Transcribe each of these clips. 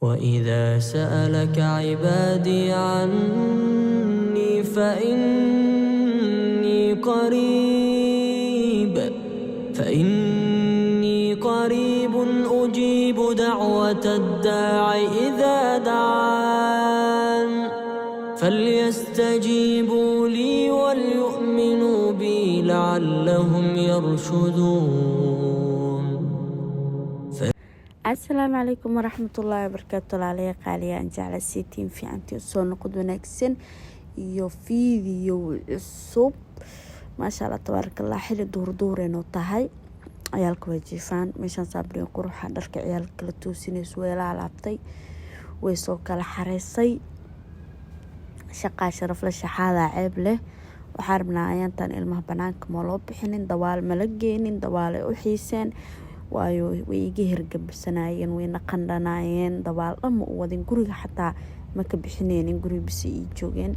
وإذا سألك عبادي عني فإني قريب أجيب دعوة الداع إذا دعان فليستجيبوا لي وليؤمنوا بي لعلهم يرشدون. السلام عليكم ورحمة الله وبركاته. علي قاليا أن جعل السيتين في أنتي الصون نقد ونكسن يو فيديو الصوب ما شاء الله تبارك الله. حل دور إنه تهاي عيالك وجيفان مشان صابرين قروح درك عيالك لتوسين سويلا علابتي ويسوك الحريصي شقا شرف للشحاذة عيب له وحاربنا أيانتان إلمه بنانك مولو بحنين دوال ملقينين دوال أحيسين waayo way iga hirgabsanayeen wayna qandhanayeen dabaal dhamma u wadin guriga xataa ma ka bixineen guriga bisi ii joogeen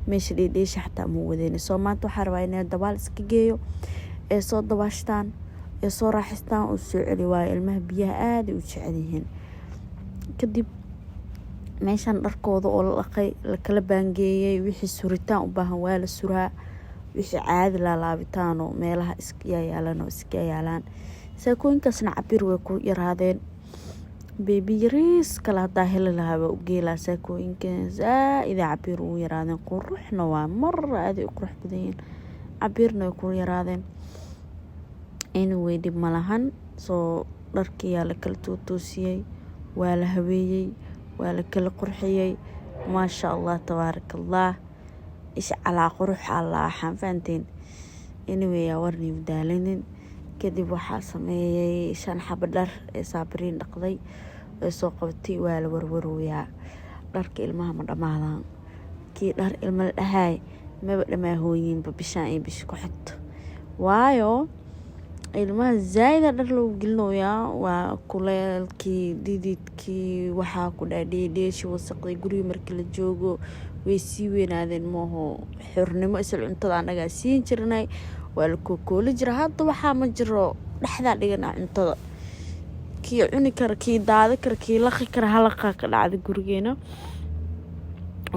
meesha dheedheesha xataa ma wadeen soo maanta waxaa rabaa inay dabaal iska geeyo ee soo dabaashtaan ee soo raaxistaan oo soo celi waayo ilmaha biyaha aad u jecel yihiin. kadib meeshan dharkooda oo la dhaqay la kala baangeeyay wixii suritaan u baahan waa la suraa wixii caadi la laabitaan oo meelaha iska yaalaan saakooyinkaasna cabir way ku yaraadeen baby yariis kala hadaa heli lahaaba u geelaa saakooyinkan zaaid cabir u yaraadeen quruxna waa mar aad u qurux badan yihiin cabirna way ku yaraadeen anyway dib malahan soo dharkii la kala toosiyay waa la habeeyay waa la kala qurxiyay maasha Allah tabaarakallah ish ala qurux Allah xanfaanteen anyway warni udaalinin. kadib waxaa sameeyay 5 xabo dhar ee saabiriin dhaqday ee soo qabtay waa la warwarooyaa dharka ilmaha ma dhamaadaan kii dhar ilma la dhahay ma dhamaa hooyinba bishaan ay bish ku xigto waayo ilmaha zaayda dhar loo gelinoyaa waa kuleelkii dididkii waxaa ku dhaadheeshi wasaqday guriga markii la joogo way sii weynaadeen mooho xornimo isla cuntada anaga siin jirnay waa la kooli jira hadda waxaa ma jiro dhaxda dhigana cuntada kii cuni kara kii daada kara kii laqi kara halaqa ka dhacda gurigeena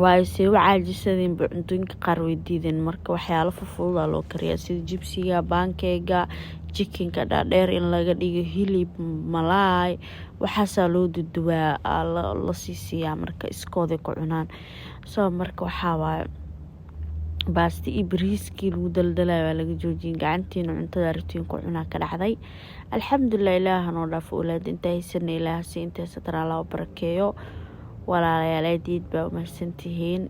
waayo si wacaajisadeen cuntooyinka qaar way diideen marka waxyaalo fudud loo kariyaa sida jibsiga baankeega chickenka dhaadheer in laga dhigo hilib malaay waxaasa loo duduwaa la siisiyaa marka iskooda ku cunaan soo marka waxaa waaye baasti ibriiskii lagu daldalay waa laga joojiyay gacantiina cuntada rtiin ku cunaa ka dhacday alxamdulillah ilaaha noo dhaaf awlaad inta haysan ilaaha si inta satara Allah barakeeyo walaalayaal aadiid baa u mahadsantihiin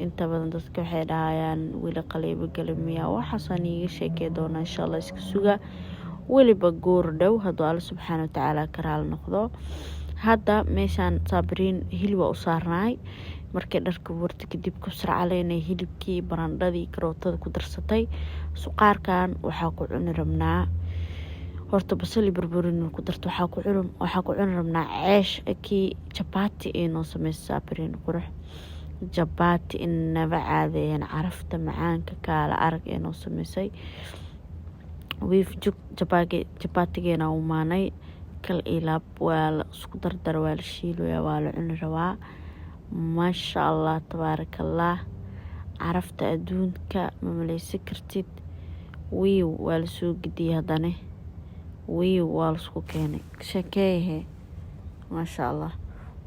inta badan dadka waxay dhahayaan wili qaleebo galmiya waxaan iiga sheekay doona insha Allah iska suga waliba goor dhow haduu Allah subhanahu wa ta'ala karaal noqdo. hadda meeshan saabiriin hilib u saarnay markay dharka warta kadib ku sarcaleynay hilibkii barandadii karootada ku darsatay suqaarkan waxaa ku cuni rabnaa horta basal burburin ku darto waxaa ku cuni rabnaa ceesh kii chapati inoo sameeyay saabiriin qurux chapati inaba caadeen carafta macaanka kala arag inoo sameeyay wiif juk chapatigeena u maanay kal ilaab waa la isku dardar waa la shiilaya waa la cuni rabaa ما شاء الله تبارك الله عرفت أدونك ممليسي كرتيد ويو والسوق دي هداني ويو والسوق كيني شكيه ما شاء الله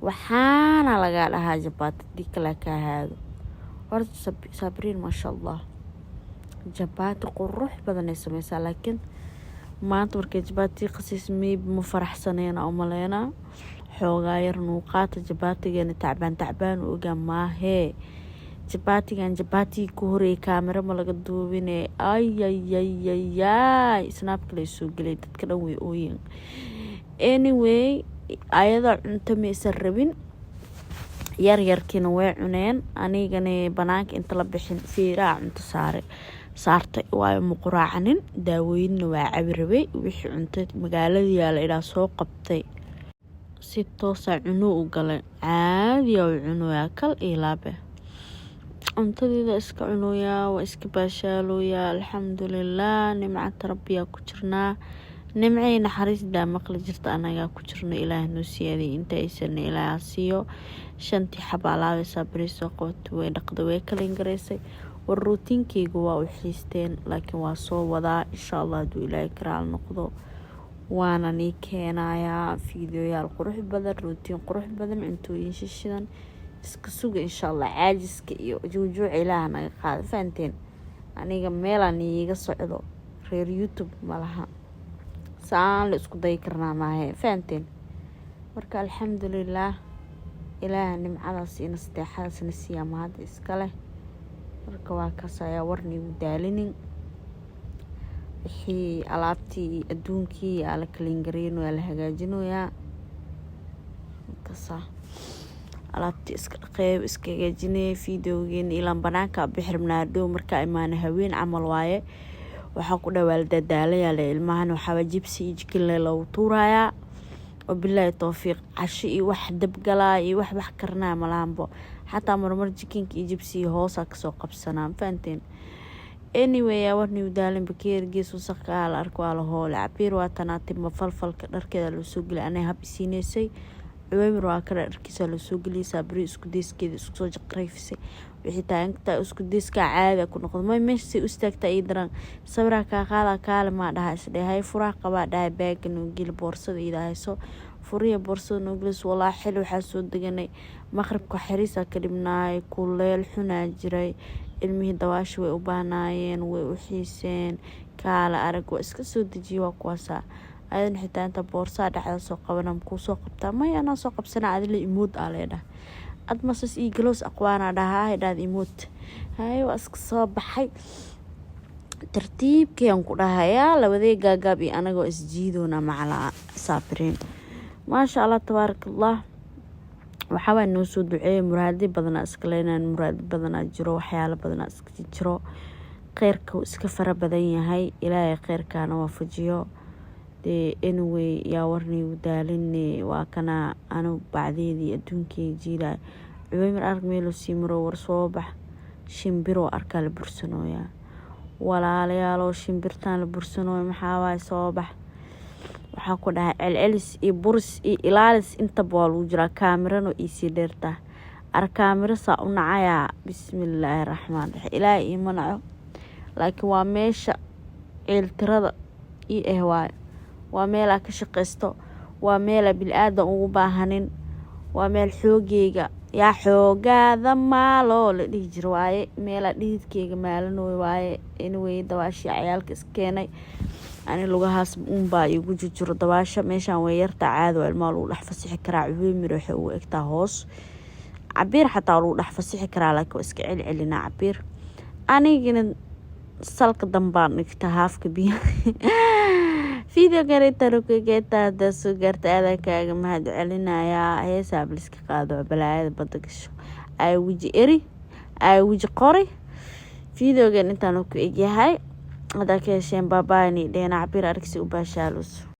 وحانا لقى لها جبات ديك لك هذا ورد صابرين ما شاء الله جبات قروح بدنا يسميسا لكن ما تبرك جباتي قسيس ميب مفرح سنين أو ملينا xoogaayar nuuqaata jabaatigeena tacbaan uga maahe jabaati ku horeey kaamera ma laga duubine ay snaapka la soo galay dadka dhan way ooyin anyway ayada cunto ma isan rabin yaryarkiina way cuneen anigana banaanka inta la bixin fiiraa cunto saartay waayo ma quraacanin daawooyinna waa cabi rabay wixii cunto magaalada yaala ilaa soo qabtay si toosa cuno u galay caadi oo cunoya kal ilaabe cuntadida iska cunoya waa iska baashaalooya alxamdulillah nimcada rabbiya ku jirnaa nimcay naxariis daa maqli jirta anagaa ku jirno ilaah noo siyaadiyay inta aysan ilaah siiyo 5 xabo alaabeysaa beri soo qabatay way dhaqday way kalin garaysay war routinkeyga waa u xiisteen laakiin waa soo wadaa insha Allah haduu ilaahay karaal noqdo waana nii keenayaa fiidiyoyaal qurux badan ruutiin qurux badan cuntooyin shishidan iska suga insha Allah caajiska iyo juujuuc ilaah naga qaad faanteen aniga meelaan iiga socdo reer YouTube malaha saan la isku day karnaa maahe faanteen marka alxamdulillaah ilaah nimcadaas iyo nasteexadaas na siiya mahad iska leh marka waa kaas ayaa warni u daalinin wixii alaabtii adduunkii ala kalin gareeno la hagaajinayaa kasa alaabtii iska qeyb iska hagaajinay fiidiyowgeen ilaan banaanka bixirnaa dhow marka imaan haween camal waaye waxa ku dhawaal dadaalaya ilmahan waxa jibsi jikin loo tuuraya oo billahi tawfiiq cashi iyo wax dab galaa iyo wax karnaa malaanbo xataa marmar jikinka iyo jibsi hoosa ka soo qabsanaan faanteen anyway warni udaalin bakeer gees wasaqaa la arko ala hool cabiir waa tanaatib ma falfalka dharkeeda loo soo galay anay hab isiineysay Cuwaymir waa kala dharkiisa loo soo galiyay sabri isku deyskeeda isku soo jaqrayfisay wixii taagta isku deyska caadi ku noqdo ma meesha u istaagta ay daran sawira ka qaada kaale ma dhahay isdhehay furaha qaba dhahay bag inuu gil boorsada idahayso furiya boorsada noo glis walaa xil waxa soo deganay maqribka xiriisa ka dhibnaay kuleel xunaa jiray ilmihii dawaasho way u baanaayeen way u xiiseen kaala arag waa iska soo dejiyo waa kuwaasa aydan xitaa inta boorsa dhaxda soo qabanam ku soo qabtaa ma yana soo qabsana adile imood aleeda ad masas ii galos aqwaana dhahaa dhaad imood hay waa iska soo baxay tartiibkeen ku dhahayaa labadee gaagab iyo anagoo isjiidoona macala saabireen ma sha Allah tabarakallah waxa waan noo soo duceeyay muraadi badan iska leenaan muraadi badan jiro waxyaalo badan iska jiro khayrka iska fara badan yahay ilaahay khayrkaana waafajiyo anyway yaa warni u daalinay waa kana anu bacdeedii adduunkii jiilay Cuwaymir arag meelo siimro war soo bax shimbiro arka la bursanooya walaalayaal shimbirtaan la bursanooy maxaa waay soo bax waxa ku dhahay celcelis iyo buris iyo ilaalis inta bool u jira kaamirano isi dheerta arkaamiro saa u nacaya bismillaahir rahmaanir rahiim ilaahay imanaco laakiin waa meesha ciltirada ii ehwaay waa meel ka shaqeysto waa meel bil aadan ugu baahanin waa meel xoogeyga yaa xoogaada maalo la dhigi jiro waaye meel dhididkeyga maalanooy waaye anyway dawaashi ciyaalka iskeenay ani lugahaas baa igu jiro dawaasha meeshan way yarta caado ilmaha lagu dhex fasixi karaa Cuwaymir waxa uu egtaa hoos cabiir xataa lagu dhex fasixi karaa laakiin iska celcelina cabiir anigina salka dambaan dhigta haafka biyo video gareetaro keeta daso gartaada kaaga mahad celinaya heesa bliska qaado balaayada bada gasho ay wiji eri ay wiji qori video gan intaan ku egyahay hada ka hesheen baabaani dheena cabir aragsi u baashaalus